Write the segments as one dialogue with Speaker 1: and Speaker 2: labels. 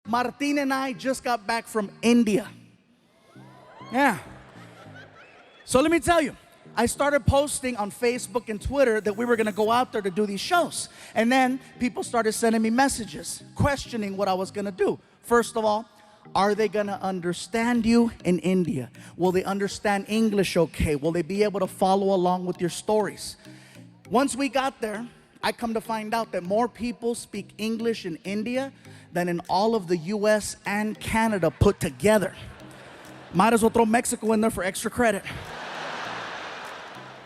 Speaker 1: Martin and I just got back from India. Yeah. So let me tell you, I started posting on Facebook and Twitter that we were going to go out there to do these shows. And then people started sending me messages, questioning what I was going to do. First of all, are they going to understand you in India? Will they understand English okay? Will they be able to follow along with your stories? Once we got there, I come to find out that more people speak English in India than in all of the US and Canada put together. Might as well throw Mexico in there for extra credit.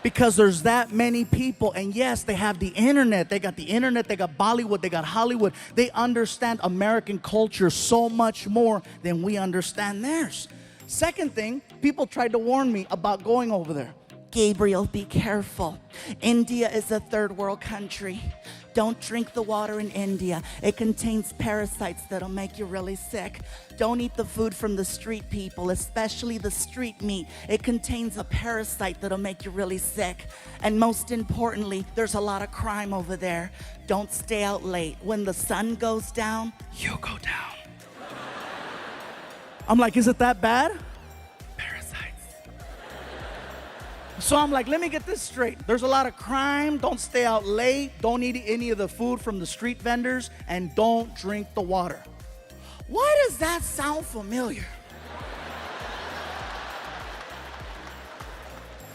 Speaker 1: Because there's that many people, and yes, they have the internet. They got the internet, they got Bollywood, they got Hollywood. They understand American culture so much more than we understand theirs. Second thing, people tried to warn me about going over there. Gabriel, be careful. India is a third world country. Don't drink the water in India. It contains parasites that'll make you really sick. Don't eat the food from the street people, especially the street meat. It contains a parasite that'll make you really sick. And most importantly, there's a lot of crime over there. Don't stay out late. When the sun goes down, you go down. I'm like, is it that bad? So I'm like, let me get this straight. There's a lot of crime. Don't stay out late. Don't eat any of the food from the street vendors. And don't drink the water. Why does that sound familiar?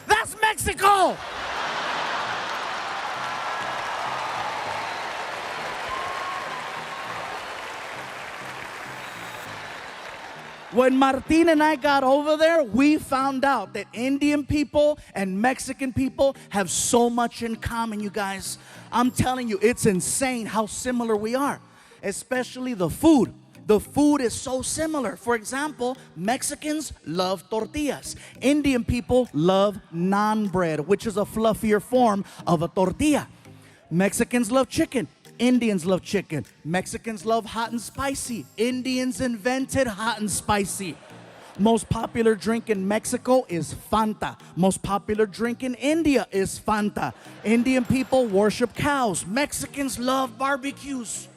Speaker 1: That's Mexico! When Martin and I got over there, we found out that Indian people and Mexican people have so much in common, you guys. I'm telling you, it's insane how similar we are, especially the food. The food is so similar. For example, Mexicans love tortillas. Indian people love naan bread, which is a fluffier form of a tortilla. Mexicans love chicken. Indians love chicken. Mexicans love hot and spicy. Indians invented hot and spicy. Most popular drink in Mexico is Fanta. Most popular drink in India is Fanta. Indian people worship cows. Mexicans love barbecues.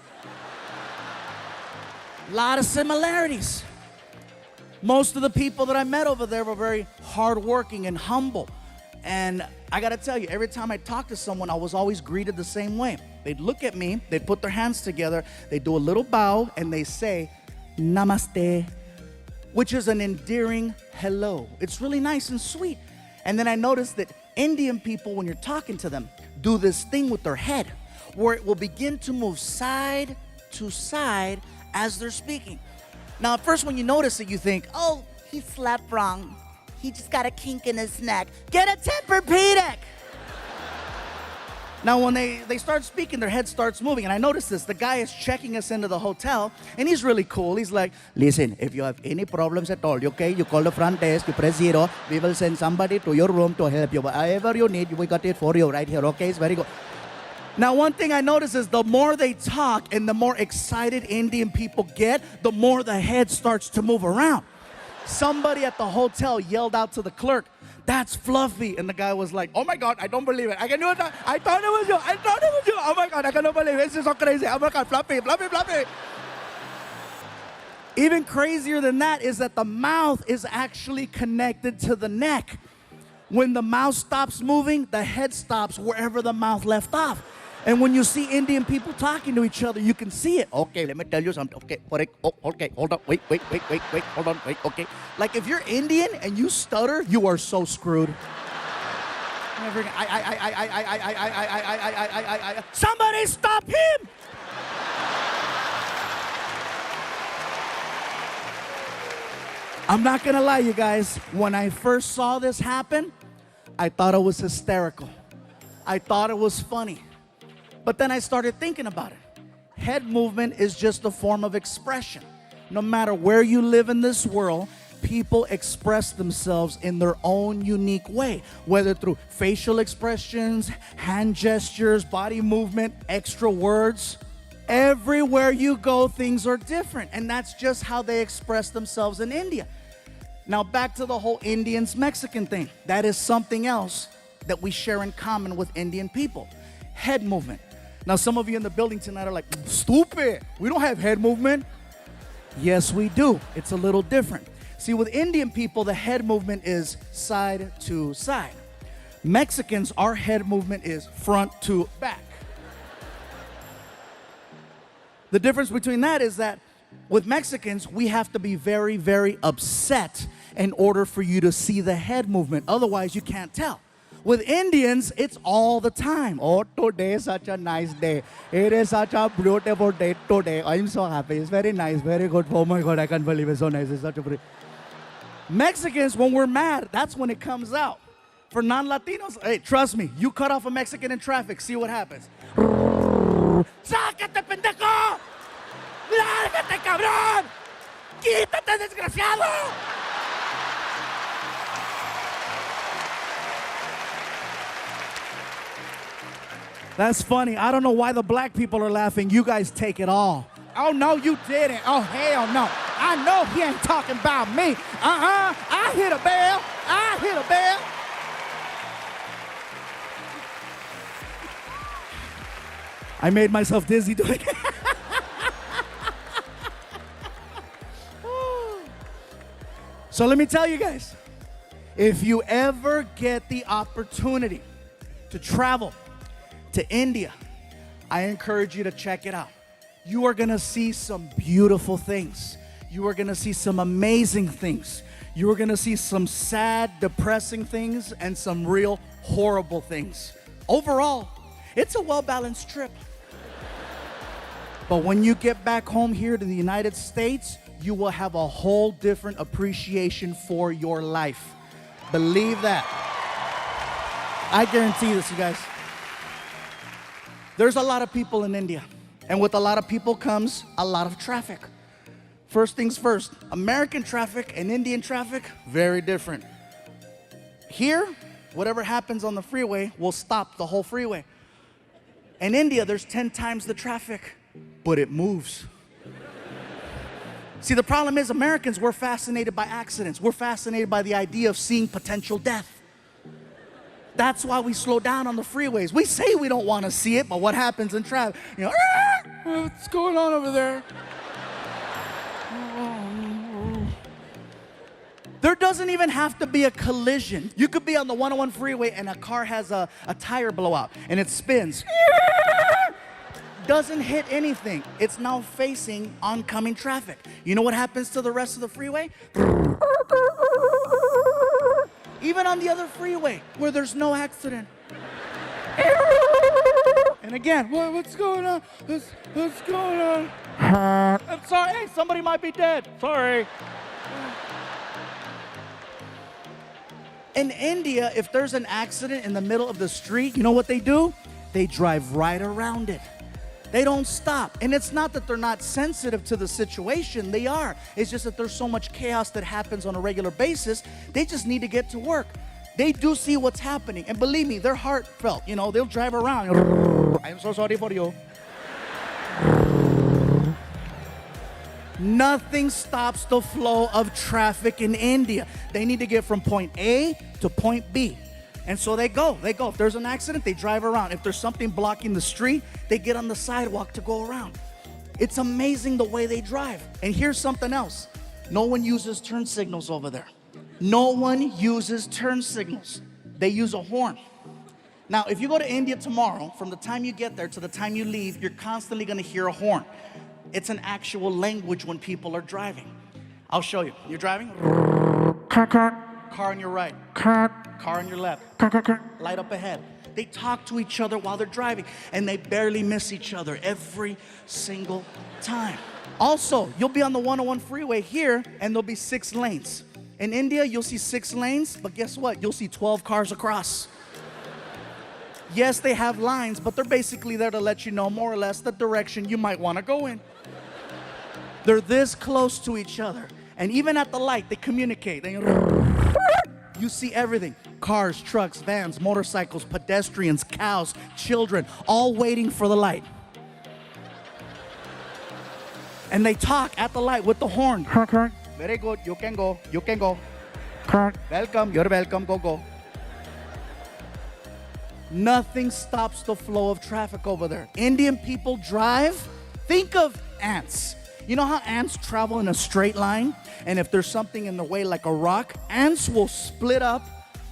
Speaker 1: A lot of similarities. Most of the people that I met over there were very hardworking and humble. And I gotta tell you, every time I talked to someone, I was always greeted the same way. They'd look at me, they'd put their hands together, they'd do a little bow, and they say, Namaste, which is an endearing hello. It's really nice and sweet. And then I noticed that Indian people, when you're talking to them, do this thing with their head, where it will begin to move side to side as they're speaking. Now, at first when you notice it, you think, oh, he slept wrong. He just got a kink in his neck. Get a Tempur-Pedic. Now, when they start speaking, their head starts moving. And I noticed this. The guy is checking us into the hotel, and he's really cool. He's like, listen, if you have any problems at all, okay, you call the front desk, you press 0. We will send somebody to your room to help you. Whatever you need, we got it for you right here, okay? It's very good. Now, one thing I notice is the more they talk and the more excited Indian people get, the more the head starts to move around. Somebody at the hotel yelled out to the clerk, that's Fluffy. And the guy was like, oh my God, I don't believe it. I thought it was you. I thought it was you. Oh my God, I cannot believe it. This is so crazy. Oh my God, Fluffy, Fluffy, Fluffy. Even crazier than that is that the mouth is actually connected to the neck. When the mouth stops moving, the head stops wherever the mouth left off. And when you see Indian people talking to each other, you can see it. Okay, let me tell you something. Okay, okay, hold on. Wait, hold on, wait, okay. Like if you're Indian and you stutter, you are so screwed. Somebody stop him! I'm not gonna lie, you guys. When I first saw this happen, I thought it was hysterical. I thought it was funny. But then I started thinking about it. Head movement is just a form of expression. No matter where you live in this world, people express themselves in their own unique way, whether through facial expressions, hand gestures, body movement, extra words. Everywhere you go, things are different, and that's just how they express themselves in India. Now back to the whole Indians-Mexican thing. That is something else that we share in common with Indian people. Head movement. Now some of you in the building tonight are like, stupid, we don't have head movement. Yes, we do. It's a little different. See, with Indian people, the head movement is side to side. Mexicans, our head movement is front to back. The difference between that is that with Mexicans, we have to be very, very upset in order for you to see the head movement. Otherwise, you can't tell. With Indians, it's all the time. Oh, today is such a nice day. It is such a beautiful day today. I'm so happy. It's very nice, very good. Oh my God, I can't believe it's so nice. It's such a pretty. Mexicans, when we're mad, that's when it comes out. For non-Latinos, hey, trust me, you cut off a Mexican in traffic, see what happens. ¡Sácate, pendejo! ¡Lárgate, cabrón! ¡Quítate, desgraciado! That's funny. I don't know why the black people are laughing. You guys take it all. Oh, no, you didn't. Oh, hell no. I know he ain't talking about me. I hit a bell. I hit a bell. I made myself dizzy doing it. So let me tell you guys, if you ever get the opportunity to travel to India, I encourage you to check it out. You are gonna see some beautiful things. You are gonna see some amazing things. You are gonna see some sad, depressing things and some real horrible things. Overall, it's a well-balanced trip. But when you get back home here to the United States, you will have a whole different appreciation for your life. Believe that. I guarantee this, you guys. There's a lot of people in India, and with a lot of people comes a lot of traffic. First things first, American traffic and Indian traffic, very different. Here, whatever happens on the freeway will stop the whole freeway. In India, there's 10 times the traffic, but it moves. See, the problem is Americans, we're fascinated by accidents. We're fascinated by the idea of seeing potential death. That's why we slow down on the freeways. We say we don't want to see it, but what happens in traffic? You know, what's going on over there? There doesn't even have to be a collision. You could be on the 101 freeway and a car has a tire blowout and it spins. Doesn't hit anything. It's now facing oncoming traffic. You know what happens to the rest of the freeway? Even on the other freeway where there's no accident. And again, what's going on? What's going on? I'm sorry, hey, somebody might be dead. Sorry. In India, if there's an accident in the middle of the street, you know what they do? They drive right around it. They don't stop. And it's not that they're not sensitive to the situation. They are. It's just that there's so much chaos that happens on a regular basis. They just need to get to work. They do see what's happening. And believe me, they're heartfelt. You know, they'll drive around. I'm so sorry for you. Nothing stops the flow of traffic in India. They need to get from point A to point B. And so they go. If there's an accident, they drive around. If there's something blocking the street, they get on the sidewalk to go around. It's amazing the way they drive. And here's something else. No one uses turn signals over there. No one uses turn signals. They use a horn. Now, if you go to India tomorrow, from the time you get there to the time you leave, you're constantly going to hear a horn. It's an actual language when people are driving. I'll show you. You're driving? Car on your right. Car on your left. Light up ahead. They talk to each other while they're driving, and they barely miss each other every single time. Also, you'll be on the 101 freeway here, and there'll be 6 lanes. In India, you'll see 6 lanes, but guess what? You'll see 12 cars across. Yes, they have lines, but they're basically there to let you know more or less the direction you might want to go in. They're this close to each other. And even at the light, they communicate. You see everything. Cars, trucks, vans, motorcycles, pedestrians, cows, children, all waiting for the light. And they talk at the light with the horn. Very good, you can go, you can go. Welcome, you're welcome, go. Nothing stops the flow of traffic over there. Indian people drive, think of ants. You know how ants travel in a straight line? And if there's something in the way like a rock, ants will split up,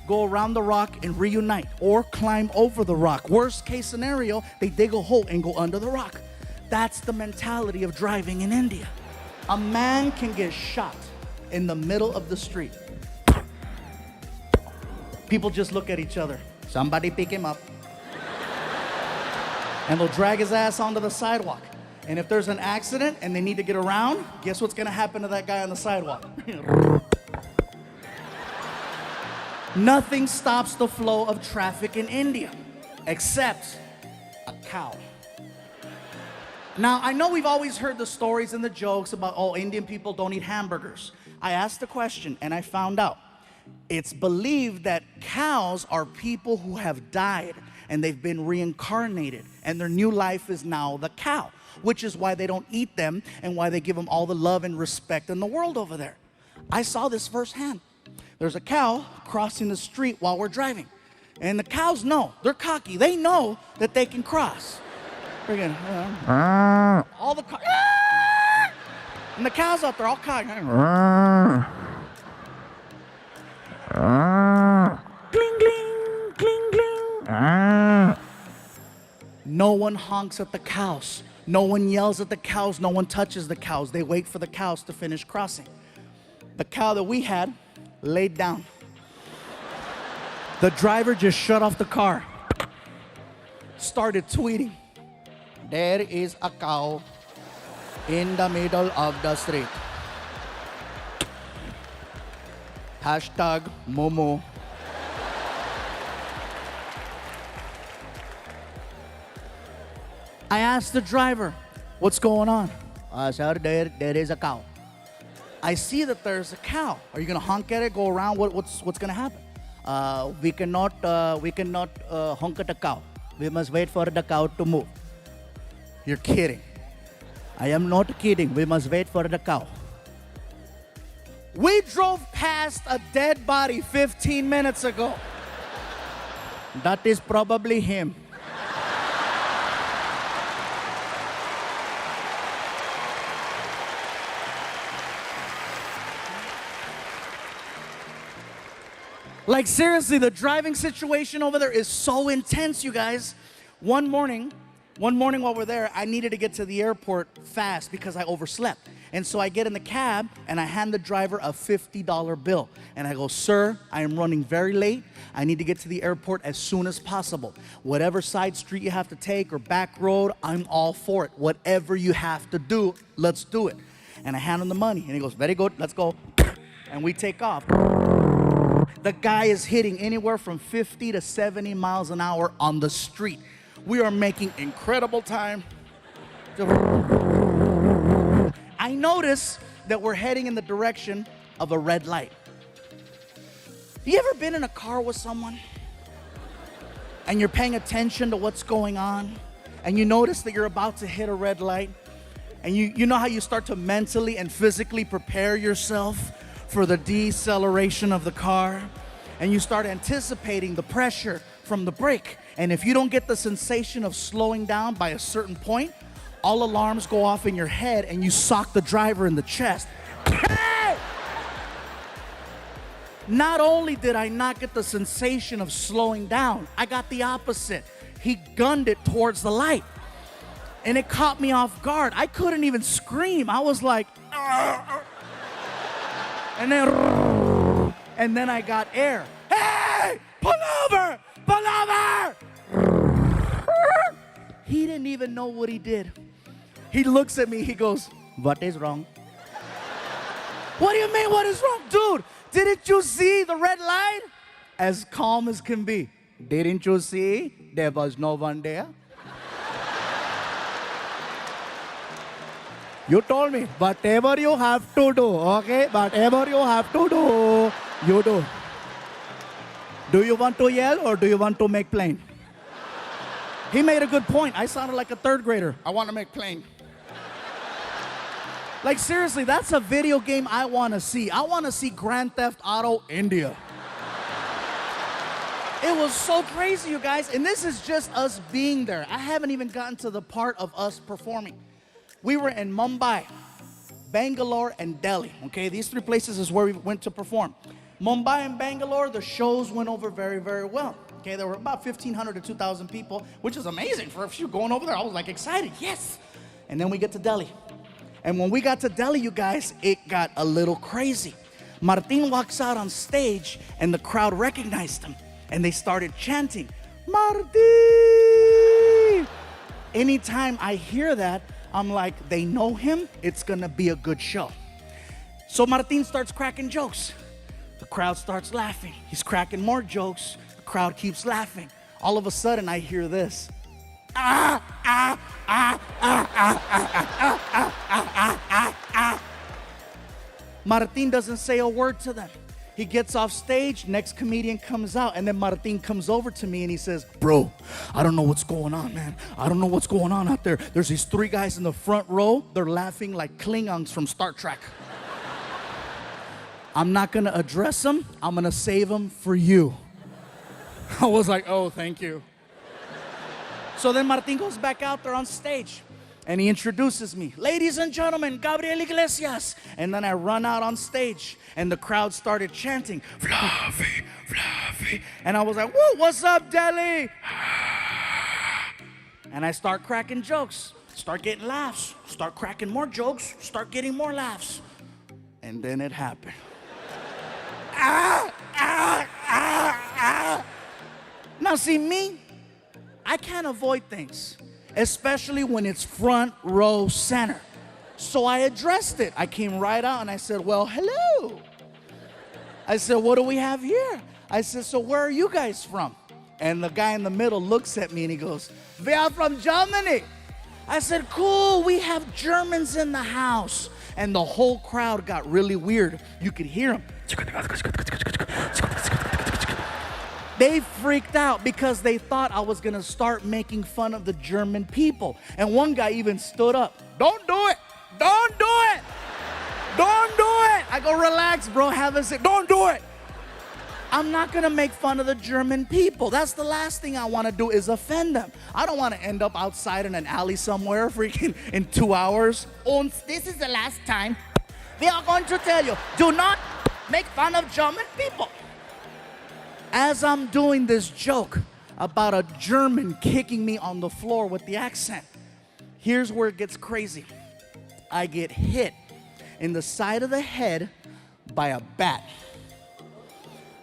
Speaker 1: go around the rock and reunite, or climb over the rock. Worst case scenario, they dig a hole and go under the rock. That's the mentality of driving in India. A man can get shot in the middle of the street. People just look at each other. Somebody pick him up. And they'll drag his ass onto the sidewalk. And if there's an accident and they need to get around, guess what's gonna happen to that guy on the sidewalk? Nothing stops the flow of traffic in India except a cow. Now, I know we've always heard the stories and the jokes about, oh, Indian people don't eat hamburgers. I asked the question and I found out. It's believed that cows are people who have died and they've been reincarnated and their new life is now the cow, which is why they don't eat them and why they give them all the love and respect in the world over there. I saw this firsthand. There's a cow crossing the street while we're driving. And the cows know, they're cocky. They know that they can cross. Freaking, all the cows, and the cows out there all cocky. Gling, gling, gling, gling. No one honks at the cows. No one yells at the cows. No one touches the cows. They wait for the cows to finish crossing. The cow that we had laid down. The driver just shut off the car. Started tweeting. There is a cow in the middle of the street. Hashtag Momo. I asked the driver, what's going on? Sir, there is a cow. I see that there's a cow. Are you gonna honk at it, go around? What's gonna happen? We cannot honk at the cow. We must wait for the cow to move. You're kidding. I am not kidding. We must wait for the cow. We drove past a dead body 15 minutes ago. That is probably him. Like seriously, the driving situation over there is so intense, you guys. One morning while we're there, I needed to get to the airport fast because I overslept. And so I get in the cab and I hand the driver a $50 bill. And I go, sir, I am running very late. I need to get to the airport as soon as possible. Whatever side street you have to take or back road, I'm all for it. Whatever you have to do, let's do it. And I hand him the money and he goes, very good, let's go. And we take off. The guy is hitting anywhere from 50 to 70 miles an hour on the street. We are making incredible time. I notice that we're heading in the direction of a red light. You ever been in a car with someone and you're paying attention to what's going on and you notice that you're about to hit a red light and you know how you start to mentally and physically prepare yourself for the deceleration of the car, and you start anticipating the pressure from the brake. And if you don't get the sensation of slowing down by a certain point, all alarms go off in your head and you sock the driver in the chest. Hey! Not only did I not get the sensation of slowing down, I got the opposite. He gunned it towards the light. And it caught me off guard. I couldn't even scream. I was like, "Argh!" And then I got air. Hey, pull over, pull over. He didn't even know what he did. He looks at me, he goes, what is wrong? What do you mean, what is wrong? Dude, didn't you see the red light? As calm as can be. Didn't you see there was no one there? You told me, whatever you have to do, okay? Whatever you have to do, you do. Do you want to yell or do you want to make plain? He made a good point. I sounded like a third grader. I want to make plain. Like seriously, that's a video game I want to see. I want to see Grand Theft Auto India. It was so crazy, you guys. And this is just us being there. I haven't even gotten to the part of us performing. We were in Mumbai. Bangalore, and Delhi. Okay, these three places is where we went to perform. Mumbai and Bangalore, the shows went over very, very well. Okay, there were about 1,500 to 2,000 people, which is amazing for a few going over there. I was like excited, yes. And then we get to Delhi. And when we got to Delhi, you guys, it got a little crazy. Martin walks out on stage and the crowd recognized him and they started chanting, Martin! Anytime I hear that, I'm like, they know him, it's gonna be a good show. So Martin starts cracking jokes. The crowd starts laughing. He's cracking more jokes. The crowd keeps laughing. All of a sudden, I hear this. Martin doesn't say a word to them. He gets off stage, next comedian comes out, and then Martin comes over to me and he says, bro, I don't know what's going on, man. I don't know what's going on out there. There's these three guys in the front row. They're laughing like Klingons from Star Trek. I'm not gonna address them. I'm gonna save them for you. I was like, oh, thank you. So then Martin goes back out there on stage and he introduces me. Ladies and gentlemen, Gabriel Iglesias. And then I run out on stage and the crowd started chanting, Fluffy, Fluffy. And I was like, whoa, what's up, Delhi? And I start cracking jokes, start getting laughs, start cracking more jokes, start getting more laughs. And then it happened. Now see me, I can't avoid things, especially when it's front row center. So I addressed it. I came right out and I said, well, hello. I said, what do we have here? I said, so where are you guys from? And the guy in the middle looks at me and he goes, we are from Germany. I said, cool, we have Germans in the house. And the whole crowd got really weird. You could hear them. They freaked out because they thought I was gonna start making fun of the German people. And one guy even stood up. Don't do it. Don't do it. Don't do it. I go, relax, bro, have a seat. Don't do it. I'm not gonna make fun of the German people. That's the last thing I wanna do is offend them. I don't wanna end up outside in an alley somewhere freaking in 2 hours. And this is the last time we are going to tell you, do not make fun of German people. As I'm doing this joke about a German kicking me on the floor with the accent, here's where it gets crazy. I get hit in the side of the head by a bat.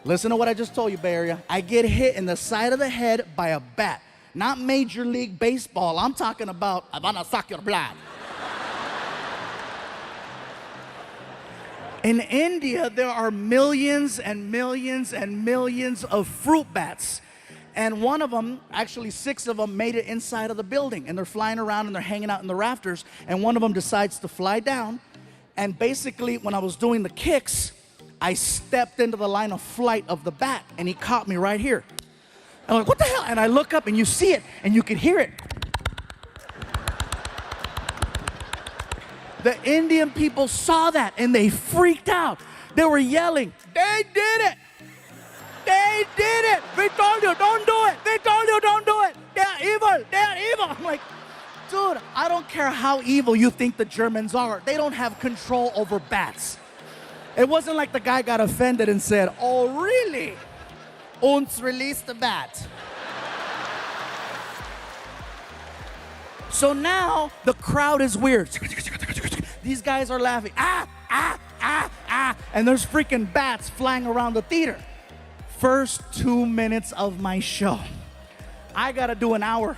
Speaker 1: Listen to what I just told you, Bay Area. I get hit in the side of the head by a bat. Not Major League Baseball. I'm talking about, I'm gonna suck your blood. In India, there are millions and millions and millions of fruit bats. And one of them, actually 6 of them, made it inside of the building. And they're flying around and they're hanging out in the rafters. And one of them decides to fly down. And basically, when I was doing the kicks, I stepped into the line of flight of the bat. And he caught me right here. And I'm like, what the hell? And I look up and you see it and you can hear it. The Indian people saw that and they freaked out. They were yelling, they did it. They did it. We told you, don't do it. We told you, don't do it. They are evil. They are evil. I'm like, dude, I don't care how evil you think the Germans are. They don't have control over bats. It wasn't like the guy got offended and said, oh, really? Uns release the bat. So now the crowd is weird. These guys are laughing. And there's freaking bats flying around the theater. First 2 minutes of my show. I gotta do an hour.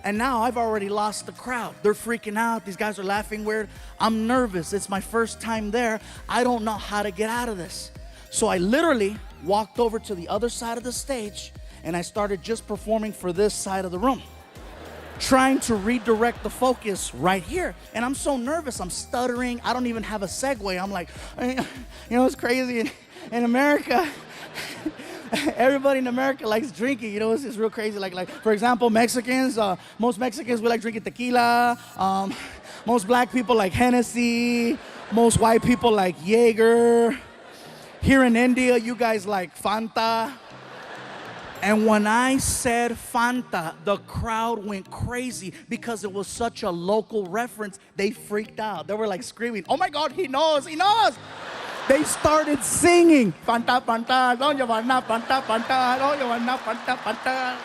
Speaker 1: And now I've already lost the crowd. They're freaking out. These guys are laughing weird. I'm nervous. It's my first time there. I don't know how to get out of this. So I literally walked over to the other side of the stage and I started just performing for this side of the room, trying to redirect the focus right here. And I'm so nervous, I'm stuttering. I don't even have a segue. I'm like, you know, it's crazy in America. Everybody in America likes drinking, you know, it's real crazy. Like for example, Mexicans, most Mexicans, we like drinking tequila. Most black people like Hennessy. Most white people like Jaeger. Here in India, you guys like Fanta. And when I said Fanta, the crowd went crazy because it was such a local reference. They freaked out. They were like screaming, "Oh my God, he knows, he knows." They started singing, "Fanta, Fanta, don't you want Fanta, Fanta, don't you want Fanta, Fanta."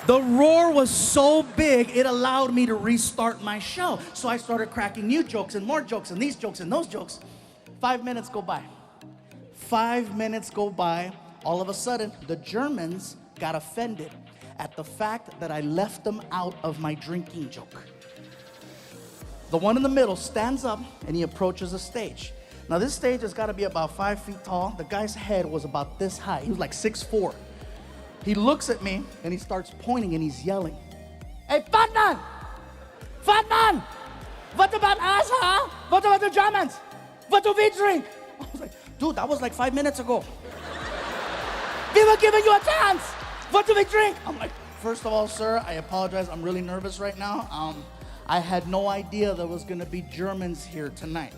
Speaker 1: The roar was so big, it allowed me to restart my show. So I started cracking new jokes and more jokes and these jokes and those jokes. 5 minutes go by. 5 minutes go by. All of a sudden, the Germans got offended at the fact that I left them out of my drinking joke. The one in the middle stands up and he approaches the stage. Now this stage has got to be about 5 feet tall. The guy's head was about this high. He was like 6'4". He looks at me and he starts pointing and he's yelling, "Hey, fat man! Fat man! What about us, huh? What about the Germans? What do we drink?" I was like, "Dude, that was like 5 minutes ago. We were giving you a chance. What do we drink?" I'm like, "First of all, sir, I apologize. I'm really nervous right now. I had no idea there was gonna be Germans here tonight."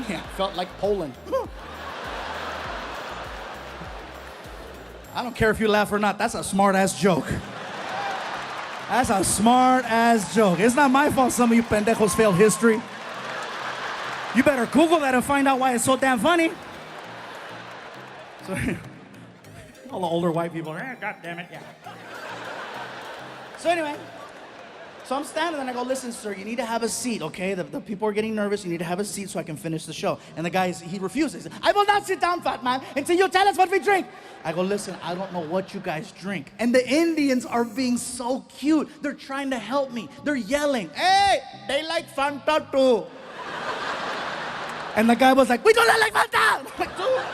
Speaker 1: Yeah, felt like Poland. I don't care if you laugh or not. That's a smart-ass joke. That's a smart-ass joke. It's not my fault some of you pendejos failed history. You better Google that and find out why it's so damn funny. So, all the older white people are, "God damn it, yeah." So anyway, so I'm standing there and I go, "Listen, sir, you need to have a seat, okay? The people are getting nervous. You need to have a seat so I can finish the show." And the guy, he refuses. "I will not sit down, fat man, until you tell us what we drink." I go, "Listen, I don't know what you guys drink." And the Indians are being so cute. They're trying to help me. They're yelling, "Hey, they like Fanta too." And the guy was like, "We do not like Fanta." I'm like, "Dude."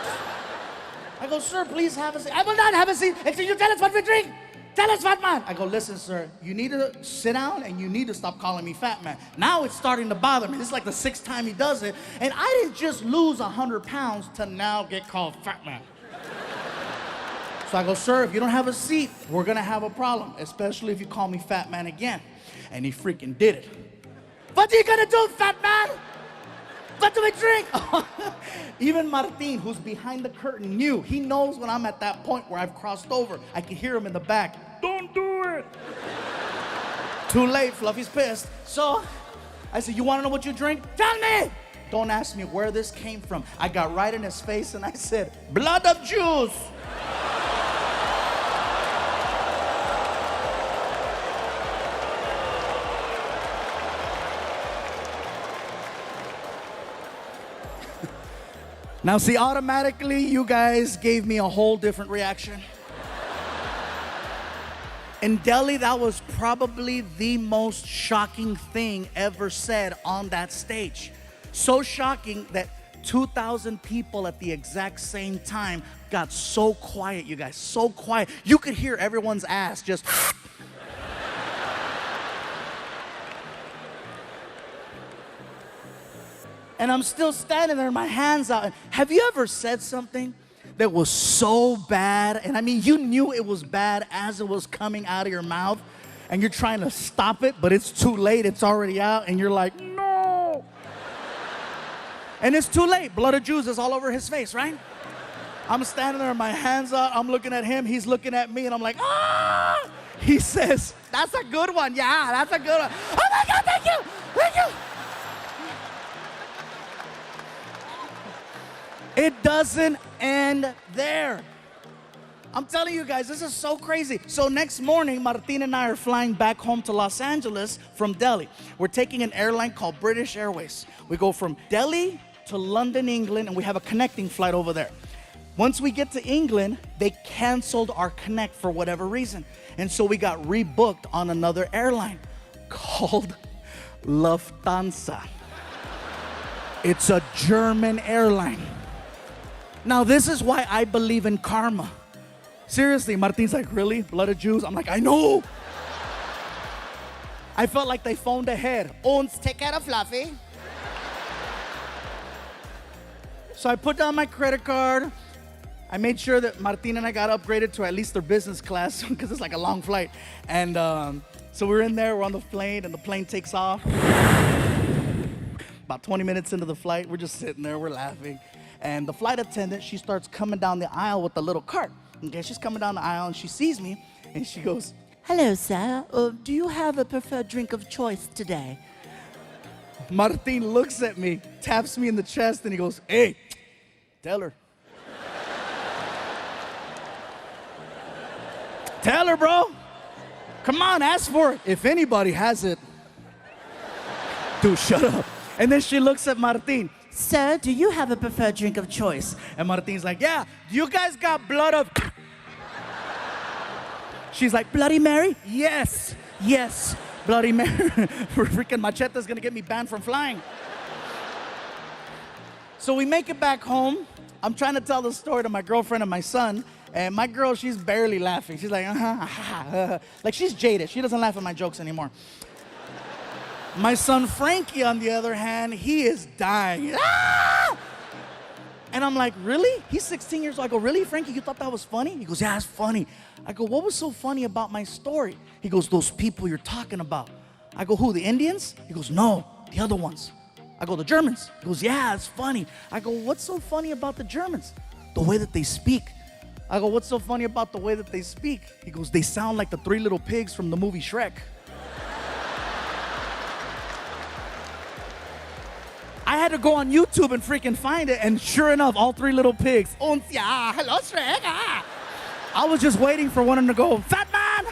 Speaker 1: I go, "Sir, please have a seat." "I will not have a seat until you tell us what we drink. Tell us, fat man." I go, "Listen, sir, you need to sit down and you need to stop calling me fat man." Now it's starting to bother me. This is like the 6th time he does it. And I didn't just lose 100 pounds to now get called fat man. So I go, "Sir, if you don't have a seat, we're gonna have a problem, especially if you call me fat man again." And he freaking did it. "What are you gonna do, fat man? What do we drink?" Even Martin, who's behind the curtain, knew. He knows when I'm at that point where I've crossed over. I can hear him in the back. "Don't do it." Too late, Fluffy's pissed. So I said, "You wanna know what you drink? Tell me!" Don't ask me where this came from. I got right in his face and I said, "Blood of Jews." Now see, automatically you guys gave me a whole different reaction. In Delhi, that was probably the most shocking thing ever said on that stage. So shocking that 2,000 people at the exact same time got so quiet, you guys, so quiet. You could hear everyone's ass just... And I'm still standing there, my hands out. Have you ever said something that was so bad? And I mean, you knew it was bad as it was coming out of your mouth, and you're trying to stop it, but it's too late, it's already out, and you're like, "No." And it's too late. Blood of Jews is all over his face, right? I'm standing there, my hands out, I'm looking at him, he's looking at me, and I'm like, "Ah!" He says, "That's a good one, yeah, that's a good one." "Oh my God, thank you, thank you." It doesn't end there. I'm telling you guys, this is so crazy. So next morning, Martin and I are flying back home to Los Angeles from Delhi. We're taking an airline called British Airways. We go from Delhi to London, England, and we have a connecting flight over there. Once we get to England, they canceled our connect for whatever reason. And so we got rebooked on another airline called Lufthansa. It's a German airline. Now, this is why I believe in karma. Seriously, Martin's like, "Really? Blood of Jews?" I'm like, "I know." I felt like they phoned ahead. "Ons, take care of Fluffy." So I put down my credit card. I made sure that Martin and I got upgraded to at least their business class because it's like a long flight. And so we're in there, we're on the plane, and the plane takes off. About 20 minutes into the flight, we're just sitting there, we're laughing. And the flight attendant, she starts coming down the aisle with the little cart. Okay, she's coming down the aisle and she sees me and she goes, "Hello, sir. Do you have a preferred drink of choice today?" Martin looks at me, taps me in the chest, and he goes, "Hey, tell her." Tell her, bro. Come on, ask for it. If anybody has it. Dude, shut up. And then she looks at Martin. "Sir, do you have a preferred drink of choice?" And Martin's like, "Yeah, do you guys got blood of..." She's like, "Bloody Mary?" "Yes, yes, Bloody Mary." Freaking Machete's gonna get me banned from flying. So we make it back home. I'm trying to tell the story to my girlfriend and my son. And my girl, she's barely laughing. She's like, like she's jaded. She doesn't laugh at my jokes anymore. My son Frankie, on the other hand, he is dying. Ah! And I'm like, "Really?" He's 16 years old. I go, "Really, Frankie? You thought that was funny?" He goes, "Yeah, it's funny." I go, "What was so funny about my story?" He goes, "Those people you're talking about." I go, "Who, the Indians?" He goes, "No, the other ones." I go, "The Germans?" He goes, "Yeah, it's funny." I go, "What's so funny about the Germans?" "The way that they speak." I go, "What's so funny about the way that they speak?" He goes, "They sound like the 3 little pigs from the movie Shrek." I had to go on YouTube and freaking find it, and sure enough, all 3 little pigs. Hello, Shrek. I was just waiting for one of them to go, "Fat man."